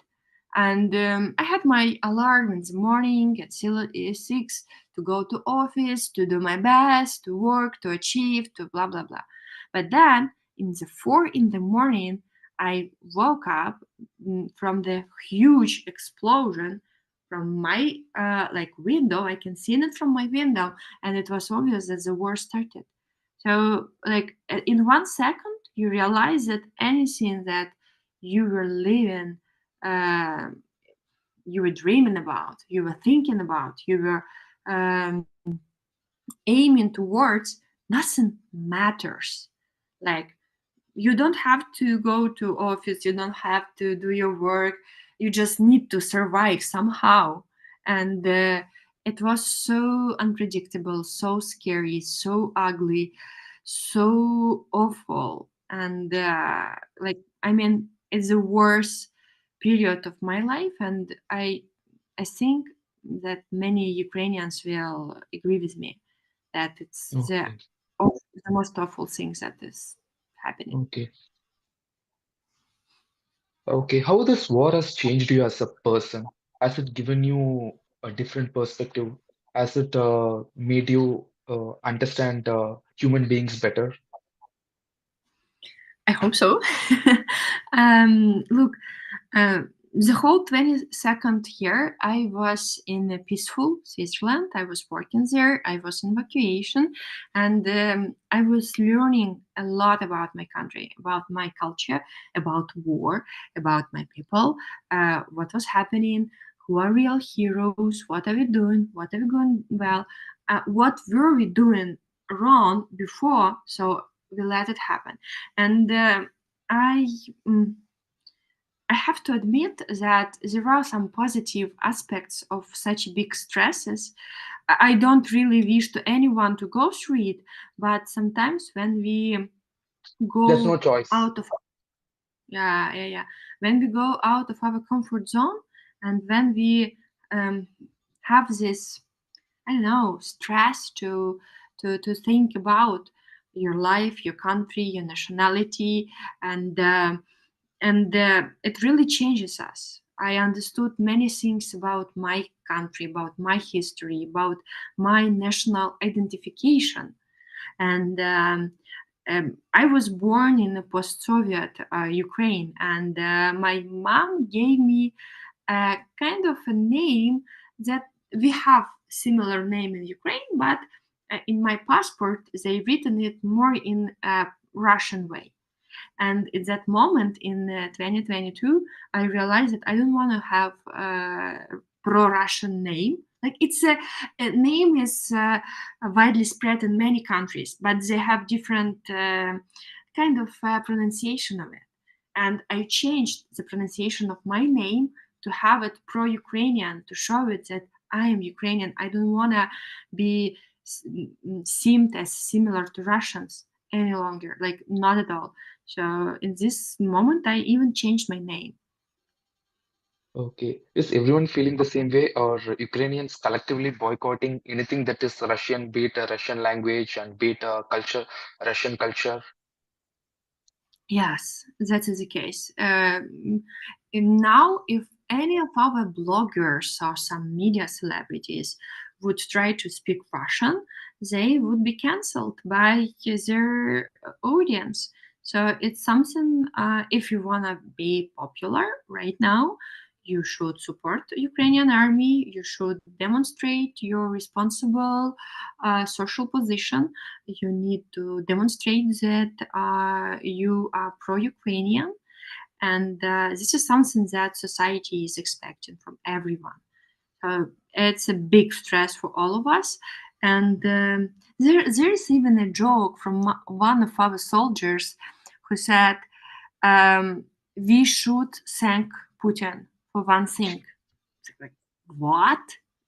and I had my alarm in the morning at 6 to go to office, to do my best, to work, to achieve, to blah blah blah. But then in the 4 in the morning, I woke up from the huge explosion from my like window. I can see it from my window, and it was obvious that the war started. So like in 1 second, you realize that anything that you were living, uh, you were dreaming about, you were thinking about, you were um, aiming towards, nothing matters. Like, you don't have to go to office, you don't have to do your work, you just need to survive somehow. And it was so unpredictable, so scary, so ugly, so awful. And like, I mean, it's the worst period of my life, and I think that many Ukrainians will agree with me that it's Okay, the most awful things that is happening. okay, okay. How this war has changed you as a person? Has it given you a different perspective? Has it made you understand human beings better? I hope so. Look, uh, the whole 22nd year, I was in a peaceful Switzerland. I was working there. I was in vacation, and I was learning a lot about my country, about my culture, about war, about my people, what was happening, who are real heroes, what are we doing, what are we going well, what were we doing wrong before, so we let it happen. And I. mm, I have to admit that there are some positive aspects of such big stresses. I don't really wish to anyone to go through it, but sometimes when we There's no go choice. out of, yeah, when we go out of our comfort zone, and when we um, have this, I don't know, stress to think about your life, your country, your nationality, and it really changes us. I understood many things about my country, about my history, about my national identification. And I was born in a post-Soviet Ukraine, and my mom gave me a kind of a name that we have similar name in Ukraine, but in my passport they written it more in a Russian way. And at that moment in 2022, I realized that I don't want to have a pro-Russian name. Like, a name is widely spread in many countries, but they have different kind of pronunciation of it. And I changed the pronunciation of my name to have it pro-Ukrainian, to show it that I am Ukrainian. I don't want to be seemed as similar to Russians any longer, like, not at all. So in this moment, I even changed my name. Okay. Is everyone feeling the same way, or Ukrainians collectively boycotting anything that is Russian, be it a Russian language and be it a culture, Russian culture? Yes, that is the case. And now, if any of our bloggers or some media celebrities would try to speak Russian, they would be cancelled by their audience. So it's something, if you want to be popular right now, you should support Ukrainian army. You should demonstrate your responsible social position. You need to demonstrate that you are pro-Ukrainian, and this is something that society is expecting from everyone. It's a big stress for all of us. And there is even a joke from one of our soldiers who said, um, we should thank Putin for one thing. Like, what?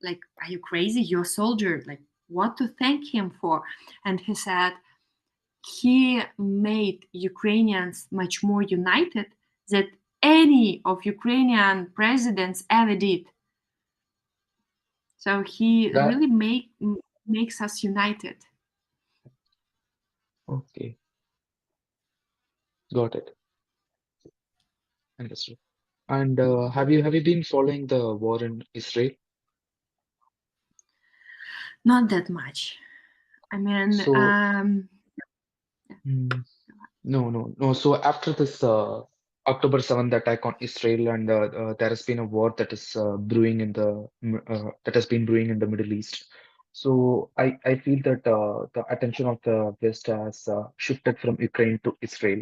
Like, are you crazy? You're a soldier. Like, what to thank him for? And he said, he made Ukrainians much more united than any of Ukrainian presidents ever did. So he That, really makes us united. okay, got it. Understood. And have you been following the war in Israel? Not that much. I mean, So, mm, no. So after this October 7th attack on Israel, and there has been a war that is brewing in that has been brewing in the Middle East. So I feel that the attention of the West has shifted from Ukraine to Israel.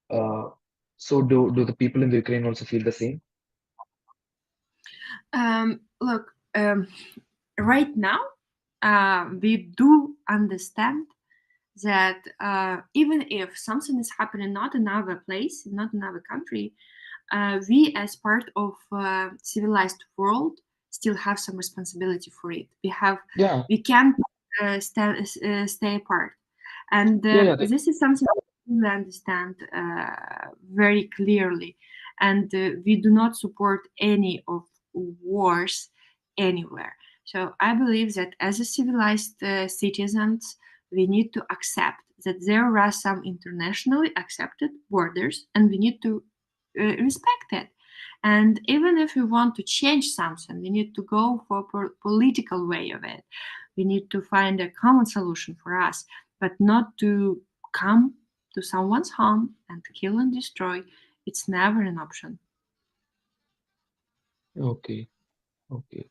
Uh, so do the people in the Ukraine also feel the same? Look, right now, we do understand that even if something is happening not in our place, not in our country, we as part of civilized world still have some responsibility for it. Yeah, We can't stay apart, and yeah, yeah. this is something we understand very clearly, and we do not support any of wars anywhere. So I believe that as a civilized citizens, we need to accept that there are some internationally accepted borders, and we need to respect it. And even if we want to change something, we need to go for political way of it. We need to find a common solution for us, but not to come to someone's home and kill and destroy. It's never an option. Okay, okay.